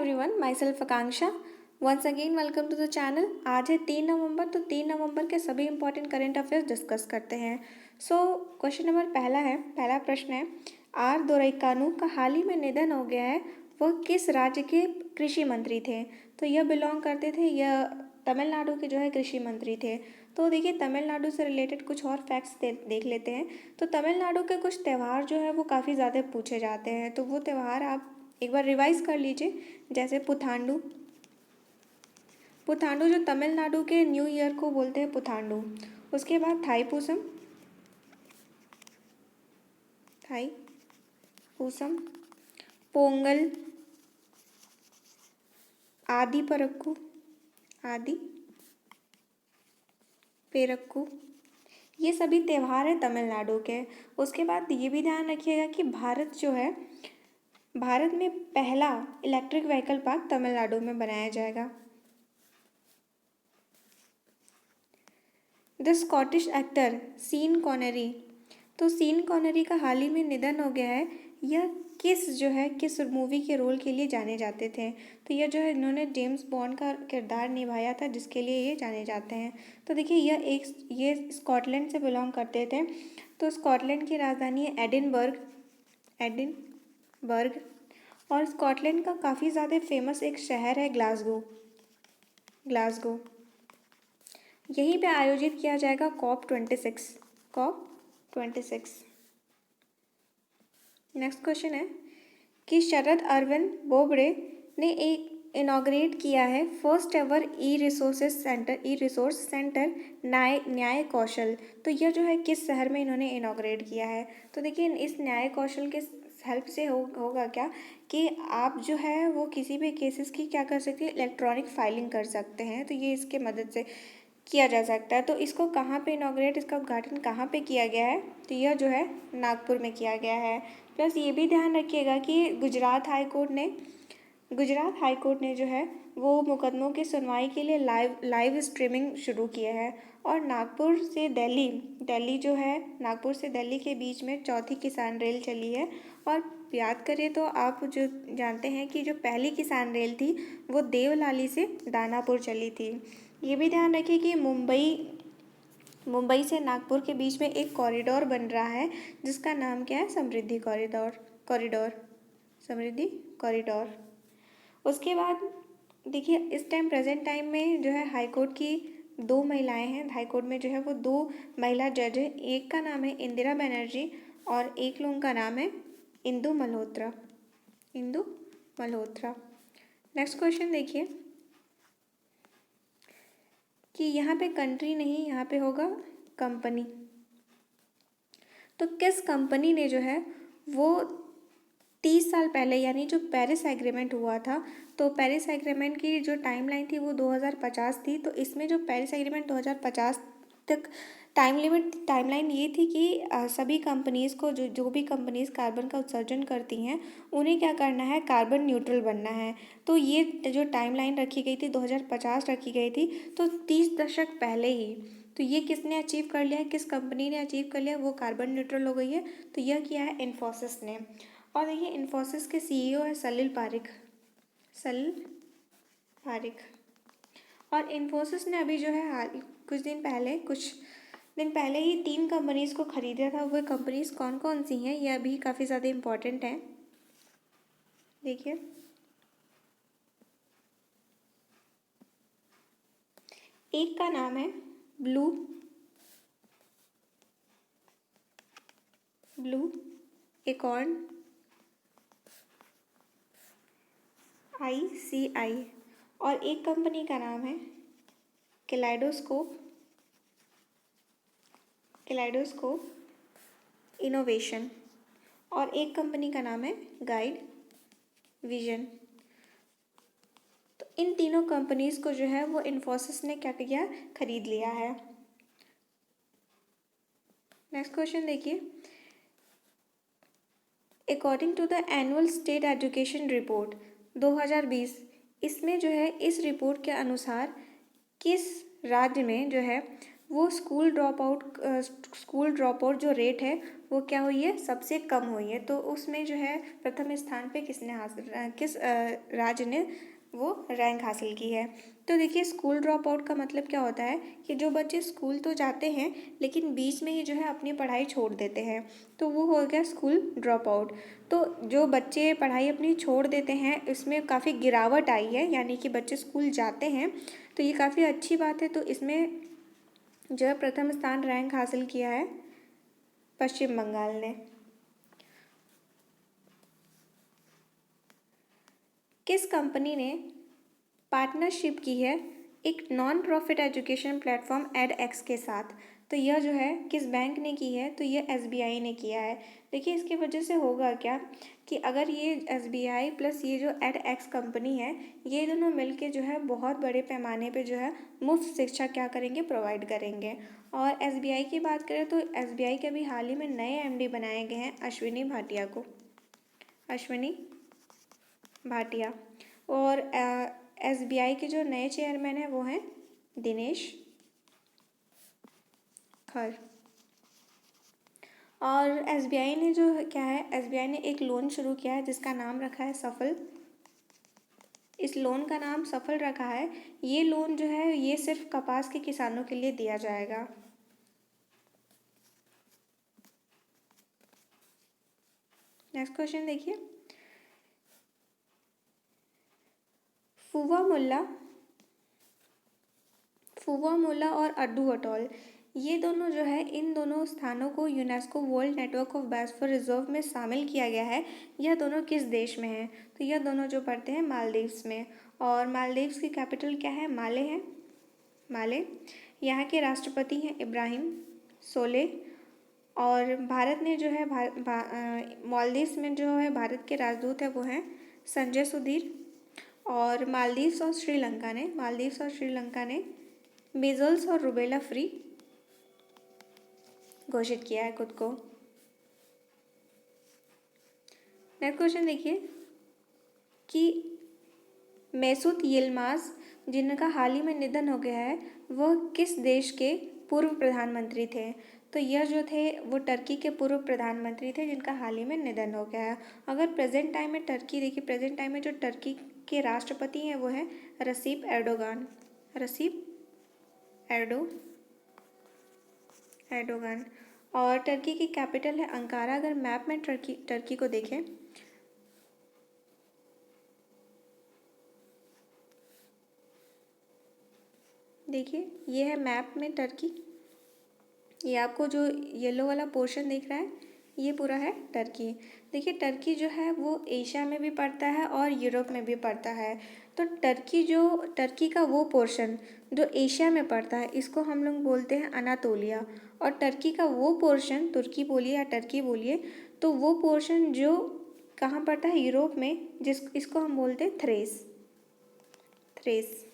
Everyone, myself Akanksha. Once again welcome to the channel. आज है 3 नवंबर, तो 3 नवंबर के सभी इंपॉर्टेंट करेंट अफेयर्स डिस्कस करते हैं। क्वेश्चन नंबर पहला प्रश्न है, आर दोरईकानु का हाल ही में निधन हो गया है, वह किस राज्य के कृषि मंत्री थे? तो यह बिलोंग करते थे, यह तमिलनाडु के जो है कृषि मंत्री थे। तो देखिए, तमिलनाडु से रिलेटेड कुछ और फैक्ट्स देख लेते हैं। तो तमिलनाडु के कुछ त्यौहार जो है वो काफ़ी ज़्यादा पूछे जाते हैं, तो वो त्यौहार आप एक बार रिवाइज कर लीजिए। जैसे पुथांडू जो तमिलनाडु के न्यू ईयर को बोलते हैं पुथांडू। उसके बाद थाई पूसम, पोंगल, आदि पेरक्कू, ये सभी त्यौहार हैं तमिलनाडु के। उसके बाद ये भी ध्यान रखिएगा कि भारत में पहला इलेक्ट्रिक व्हीकल पार्क तमिलनाडु में बनाया जाएगा। The Scottish actor scene Connery, तो सीन कॉनेरी का हाल ही में निधन हो गया है। यह किस मूवी के रोल के लिए जाने जाते थे? तो यह जो है इन्होंने जेम्स बॉन्ड का किरदार निभाया था, जिसके लिए ये जाने जाते हैं। तो देखिए, ये स्कॉटलैंड से बिलोंग करते थे। तो स्कॉटलैंड की राजधानी है एडिनबर्ग, और स्कॉटलैंड का काफ़ी ज़्यादा फेमस एक शहर है ग्लासगो। यहीं पे आयोजित किया जाएगा COP26। नेक्स्ट क्वेश्चन है कि शरद अरविंद बोबड़े ने एक इनॉग्रेट किया है first ever e resource centre न्याय कौशल। तो यह जो है किस शहर में इन्होंने इनॉग्रेट किया है? तो देखिए, इस न्याय कौशल के हेल्प से होगा क्या कि आप जो है वो किसी भी केसेस की क्या कर सकते हैं, इलेक्ट्रॉनिक फाइलिंग कर सकते हैं। तो ये इसके मदद से किया जा सकता है। तो इसको कहाँ पे इसका उद्घाटन कहाँ पे किया गया है? तो यह जो है नागपुर में किया गया है। प्लस ये भी ध्यान रखिएगा कि गुजरात हाई कोर्ट ने जो है वो मुकदमों की सुनवाई के लिए लाइव स्ट्रीमिंग शुरू किया है। और नागपुर से दिल्ली के बीच में चौथी किसान रेल चली है। और याद करें तो आप जो जानते हैं कि जो पहली किसान रेल थी वो देवलाली से दानापुर चली थी। ये भी ध्यान रखिए कि मुंबई से नागपुर के बीच में एक कॉरिडोर बन रहा है, जिसका नाम क्या है? समृद्धि कॉरिडोर। उसके बाद देखिए, इस टाइम प्रेजेंट टाइम में जो है हाई कोर्ट की 2 महिलाएं हैं। हाई कोर्ट में जो है वो 2 महिला जज है। एक का नाम है इंदिरा बनर्जी और एक लोगों का नाम है इंदु मल्होत्रा। नेक्स्ट क्वेश्चन देखिए कि यहाँ पे कंट्री नहीं, यहाँ पे होगा कंपनी। तो किस कंपनी ने जो है वो 30 साल पहले, यानी जो पेरिस एग्रीमेंट हुआ था, तो पेरिस एग्रीमेंट की जो टाइमलाइन थी वो 2050 थी। तो इसमें जो पेरिस एग्रीमेंट 2050 तक टाइमलाइन ये थी कि सभी कंपनीज़ को जो भी कंपनीज़ कार्बन का उत्सर्जन करती हैं, उन्हें क्या करना है? कार्बन न्यूट्रल बनना है। तो ये जो टाइमलाइन रखी गई थी 2050 रखी गई थी, तो 30 दशक पहले ही। तो ये किसने अचीव कर लिया है, किस कंपनी ने अचीव कर लिया? वो कार्बन न्यूट्रल हो गई है। तो यह किया है इन्फोसिस ने। और देखिए, इन्फोसिस के CEO है सलिल पारिक। और इन्फोसिस ने अभी जो है कुछ दिन पहले ही 3 कंपनीज़ को खरीदा था। वो कंपनीज़ कौन कौन सी हैं, ये अभी काफ़ी ज़्यादा इम्पोर्टेंट हैं। देखिए, एक का नाम है ब्लू एकॉर्न ICI, और एक कंपनी का नाम है केलाइडोस्कोप इनोवेशन, और एक कंपनी का नाम है गाइड विजन। तो इन तीनों कंपनीज़ को जो है वो इन्फोसिस ने क्या किया? खरीद लिया है। नेक्स्ट क्वेश्चन देखिए, according to the annual state education report 2020, इसमें जो है इस रिपोर्ट के अनुसार किस राज्य में जो है वो स्कूल ड्रॉप आउट जो रेट है वो क्या हुई है, सबसे कम हुई है। तो उसमें जो है प्रथम स्थान पे किस राज्य ने वो रैंक हासिल की है। तो देखिए स्कूल ड्रॉप आउट का मतलब क्या होता है कि जो बच्चे स्कूल तो जाते हैं लेकिन बीच में ही जो है अपनी पढ़ाई छोड़ देते हैं, तो वो हो गया स्कूल ड्रॉप आउट। तो जो बच्चे पढ़ाई अपनी छोड़ देते हैं इसमें काफ़ी गिरावट आई है, यानी कि बच्चे स्कूल जाते हैं, तो ये काफ़ी अच्छी बात है। तो इसमें जो है प्रथम स्थान रैंक हासिल किया है पश्चिम बंगाल ने। किस कंपनी ने पार्टनरशिप की है एक non profit education platform AdX के साथ? तो यह जो है किस बैंक ने की है, तो यह एसबीआई ने किया है। देखिए इसकी वजह से होगा क्या कि अगर ये एसबीआई प्लस ये जो एडएक्स कंपनी है, ये दोनों मिलके जो है बहुत बड़े पैमाने पे जो है मुफ्त शिक्षा क्या करेंगे, प्रोवाइड करेंगे। और एसबीआई की बात करें तो एसबीआई के अभी हाल ही में नए एमडी बनाए गए हैं अश्विनी भाटिया को, अश्विनी भाटिया। और एसबीआई के जो नए चेयरमैन हैं वो हैं दिनेश खर। और एसबीआई ने जो क्या है, एसबीआई ने एक लोन शुरू किया है जिसका नाम रखा है सफल। इस लोन का नाम सफल रखा है। ये लोन जो है ये सिर्फ कपास के किसानों के लिए दिया जाएगा। नेक्स्ट क्वेश्चन देखिए, फुवा मुल्ला और अड्डू अटोल, ये दोनों जो है इन दोनों स्थानों को UNESCO world network of biosphere reserve में शामिल किया गया है। यह दोनों किस देश में हैं, तो यह दोनों जो पड़ते हैं मालदीव्स में। और मालदीव्स की कैपिटल क्या है, माले है, माले। यहाँ के राष्ट्रपति हैं इब्राहिम सोले। और भारत ने जो है मालदीव्स में जो है भारत के राजदूत है वो हैं संजय सुधीर। और मालदीव्स और श्रीलंका ने मीजल्स और रुबेला फ्री घोषित किया है खुद को। नेक्स्ट क्वेश्चन देखिए कि मेसूत यिल्माज जिनका हाल ही में निधन हो गया है, वह किस देश के पूर्व प्रधानमंत्री थे? तो यह जो थे वो टर्की के पूर्व प्रधानमंत्री थे जिनका हाल ही में निधन हो गया है। अगर प्रेजेंट टाइम में टर्की देखिए, प्रेजेंट टाइम में जो टर्की के राष्ट्रपति हैं वो हैं रसीप एर्डोगान, रसीप एर्डोगान। और टर्की की कैपिटल है अंकारा। अगर मैप में टर्की को देखें, देखिए ये है मैप में टर्की। ये आपको जो येलो वाला पोर्शन दिख रहा है ये पूरा है टर्की। देखिए टर्की जो है वो एशिया में भी पड़ता है और यूरोप में भी पड़ता है। तो टर्की का वो पोर्शन जो एशिया में पड़ता है इसको हम लोग बोलते हैं अनातोलिया। और टर्की का वो पोर्शन, तुर्की बोलिए या टर्की बोलिए, तो वो पोर्शन जो कहाँ पड़ता है, यूरोप में, इसको हम बोलते हैं थ्रेस।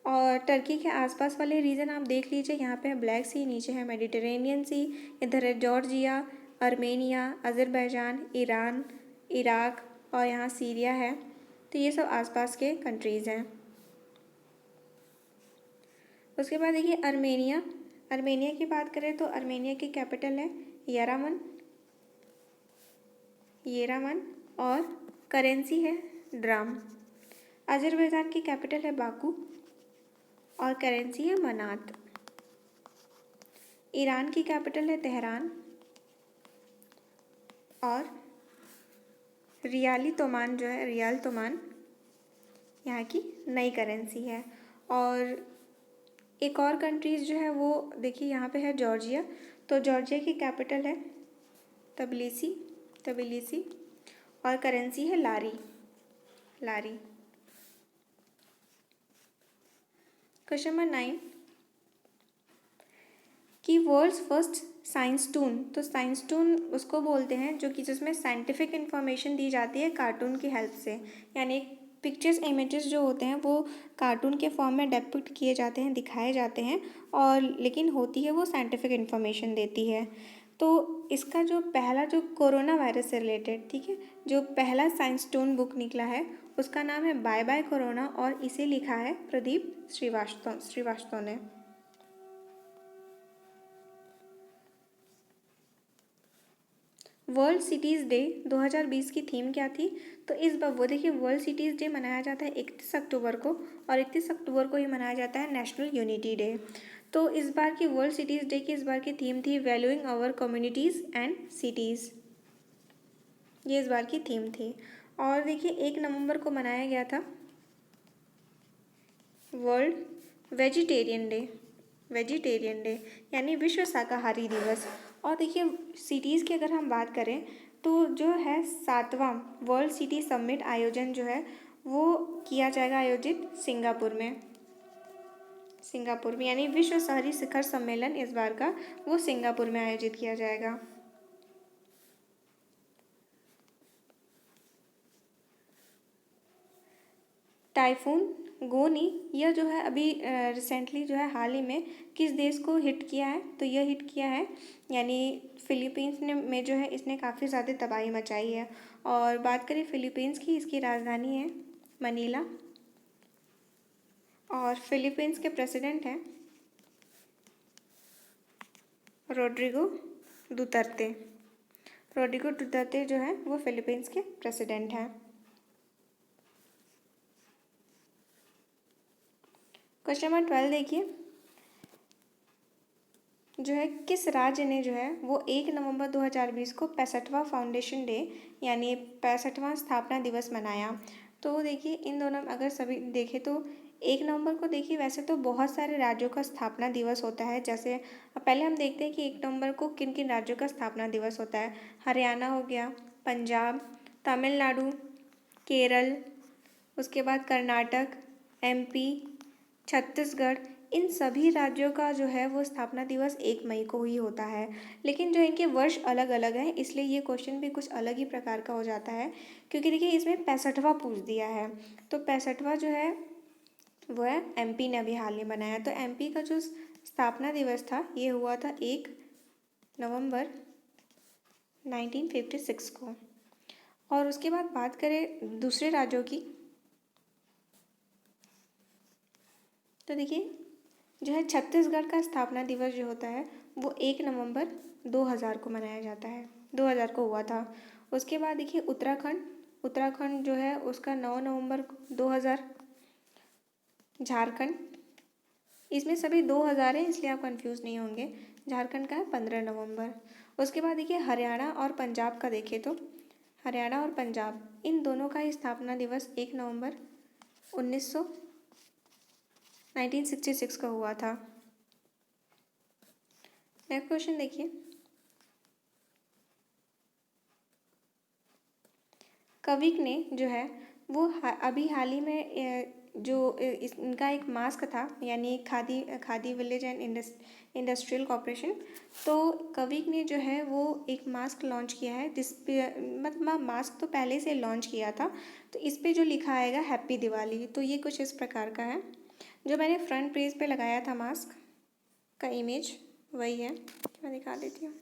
और टर्की के आसपास वाले रीजन आप देख लीजिए, यहाँ पे है ब्लैक सी, नीचे है मेडिटेरेनियन सी, इधर है Georgia, Armenia, Azerbaijan, Iran, Iraq और यहाँ सीरिया है। तो ये सब आसपास के कंट्रीज़ हैं। उसके बाद देखिए आर्मेनिया की बात करें तो आर्मेनिया की कैपिटल है येरामन और करेंसी है ड्राम। अज़रबैजान की कैपिटल है बाकू और करेंसी है मनात। ईरान की कैपिटल है तेहरान और रियाल तोमान यहाँ की नई करेंसी है। और एक और कंट्रीज़ जो है वो देखिए यहाँ पे है जॉर्जिया। तो जॉर्जिया की कैपिटल है तबिलिसी और करेंसी है लारी। क्वेश्चन नंबर 9 कि वर्ल्ड्स फर्स्ट साइंस टून। तो साइंस टून उसको बोलते हैं जो कि जिसमें साइंटिफिक इन्फॉर्मेशन दी जाती है कार्टून की हेल्प से, यानी पिक्चर्स इमेजेस जो होते हैं वो कार्टून के फॉर्म में डिपिक्ट किए जाते हैं, दिखाए जाते हैं, और लेकिन होती है वो साइंटिफिक इन्फॉर्मेशन देती है। तो इसका जो पहला जो कोरोना वायरस से रिलेटेड, ठीक है, जो पहला साइंस टून बुक निकला है उसका नाम है बाय बाय कोरोना और इसे लिखा है प्रदीप श्रीवास्तव ने। वर्ल्ड सिटीज़ डे 2020 की थीम क्या थी? तो इस बार वो देखिए वर्ल्ड सिटीज़ डे मनाया जाता है 31 अक्टूबर को, और 31 अक्टूबर को ही मनाया जाता है नेशनल यूनिटी डे। तो इस बार की वर्ल्ड सिटीज़ डे की इस बार की थीम थी valuing our communities and cities. ये इस बार की थीम थी। और देखिए 1 नवंबर को मनाया गया था वर्ल्ड वेजिटेरियन डे यानी विश्व शाकाहारी दिवस। और देखिए सिटीज़ की अगर हम बात करें तो जो है 7वां वर्ल्ड सिटी समिट आयोजन जो है वो किया जाएगा आयोजित सिंगापुर में यानी विश्व शहरी शिखर सम्मेलन इस बार का वो सिंगापुर में आयोजित किया जाएगा। टाइफून गोनी यह जो है अभी रिसेंटली जो है हाल ही में किस देश को हिट किया है? तो यह हिट किया है यानी फिलीपींस में जो है इसने काफ़ी ज़्यादा तबाही मचाई है। और बात करें फिलीपींस की, इसकी राजधानी है मनीला। और फिलीपींस के प्रेसिडेंट हैं रोड्रिगो दुतर्ते जो है वो फिलीपींस के प्रेसिडेंट हैं। क्वेश्चन नंबर 12 देखिए, जो है किस राज्य ने जो है वो 1 नवंबर 2020 को 65वां फाउंडेशन डे यानी 65वां स्थापना दिवस मनाया? तो देखिए इन दोनों अगर सभी देखें तो 1 नवंबर को देखिए वैसे तो बहुत सारे राज्यों का स्थापना दिवस होता है। जैसे पहले हम देखते हैं कि 1 नवंबर को किन किन राज्यों का स्थापना दिवस होता है। हरियाणा हो गया, पंजाब, तमिलनाडु, केरल, उसके बाद कर्नाटक, एमपी, छत्तीसगढ़, इन सभी राज्यों का जो है वो स्थापना दिवस 1 मई को ही होता है। लेकिन जो इनके वर्ष अलग अलग हैं इसलिए ये क्वेश्चन भी कुछ अलग ही प्रकार का हो जाता है, क्योंकि देखिए इसमें 65वां पूछ दिया है। तो 65वां जो है वो है एमपी ने अभी हाल ही मनाया। तो एमपी का जो स्थापना दिवस था ये हुआ था 1 नवंबर 1956 को। और उसके बाद बात करें दूसरे राज्यों की, तो देखिए जो है छत्तीसगढ़ का स्थापना दिवस जो होता है वो 1 नवंबर 2000 को मनाया जाता है, 2000 को हुआ था। उसके बाद देखिए उत्तराखंड जो है उसका 9 नवंबर 2000। झारखंड, इसमें सभी 2000 है इसलिए आप कंफ्यूज नहीं होंगे। झारखंड का है 15 नवंबर। उसके बाद देखिए हरियाणा और पंजाब का देखें तो हरियाणा और पंजाब इन दोनों का स्थापना दिवस 1 नवंबर 1966 को हुआ था। नेक्स्ट क्वेश्चन देखिए, कविक ने जो है वो अभी हाल ही में इनका एक मास्क था यानी khadi village and industrial corporation. तो कविक ने जो है वो एक मास्क लॉन्च किया है जिस पे मतलब मास्क तो पहले से लॉन्च किया था। तो इस पे जो लिखा आएगा हैप्पी दिवाली, तो ये कुछ इस प्रकार का है। जो मैंने फ्रंट पेज पे लगाया था मास्क का इमेज वही है, मैं दिखा देती हूँ।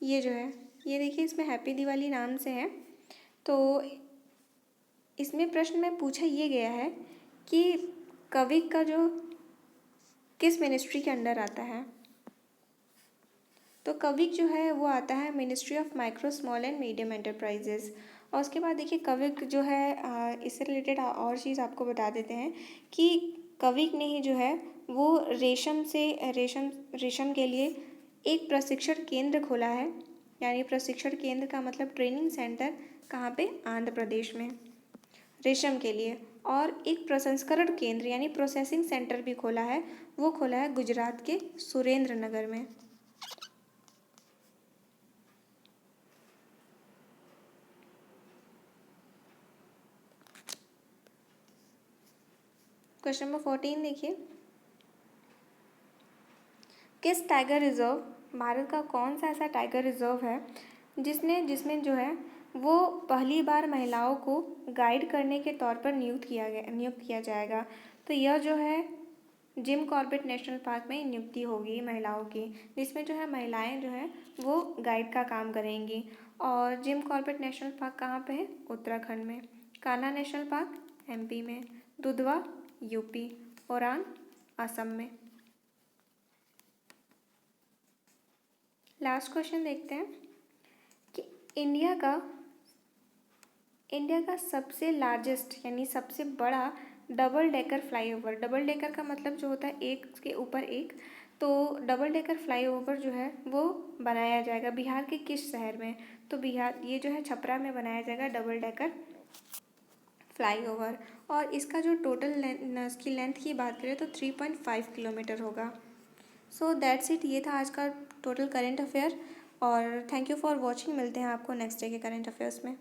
ये जो है ये देखिए इसमें हैप्पी दिवाली नाम से है। तो इसमें प्रश्न में पूछा ये गया है कि कविक का जो किस मिनिस्ट्री के अंडर आता है? तो कविक जो है वो आता है ministry of micro small and medium enterprises. और उसके बाद देखिए कविक जो है इससे रिलेटेड और चीज़ आपको बता देते हैं कि कविक ने ही जो है वो रेशम के लिए एक प्रशिक्षण केंद्र खोला है। यानी प्रशिक्षण केंद्र का मतलब ट्रेनिंग सेंटर, कहाँ पे? आंध्र प्रदेश में, रेशम के लिए। और एक प्रसंस्करण केंद्र यानी प्रोसेसिंग सेंटर भी खोला है, वो खोला है गुजरात के सुरेंद्र नगर में। क्वेश्चन नंबर 14 देखिए, किस टाइगर रिजर्व, भारत का कौन सा ऐसा टाइगर रिजर्व है जिसमें जो है वो पहली बार महिलाओं को गाइड करने के तौर पर नियुक्त किया जाएगा? तो यह जो है जिम कॉर्बेट नेशनल पार्क में नियुक्ति होगी महिलाओं की, जिसमें जो है महिलाएं जो है वो गाइड का काम करेंगी। और जिम कॉर्बेट नेशनल पार्क कहाँ पे है? उत्तराखंड में। कान्हा नेशनल पार्क एमपी में, दुधवा यूपी, ओरांग असम में। लास्ट क्वेश्चन देखते हैं, इंडिया का इंडिया का सबसे लार्जेस्ट यानी सबसे बड़ा double decker flyover, double decker का मतलब जो होता है एक के ऊपर एक, तो डबल डेकर फ्लाईओवर जो है वो बनाया जाएगा बिहार के किस शहर में? तो बिहार, ये जो है छपरा में बनाया जाएगा डबल डेकर फ्लाईओवर। और इसका जो टोटल इसकी लेंथ की बात करें तो 3.5 किलोमीटर होगा। सो दैट्स इट, ये था आज का टोटल करेंट अफेयर। और थैंक यू फॉर वॉचिंग, मिलते हैं आपको नेक्स्ट डे के करेंट अफेयर्स में।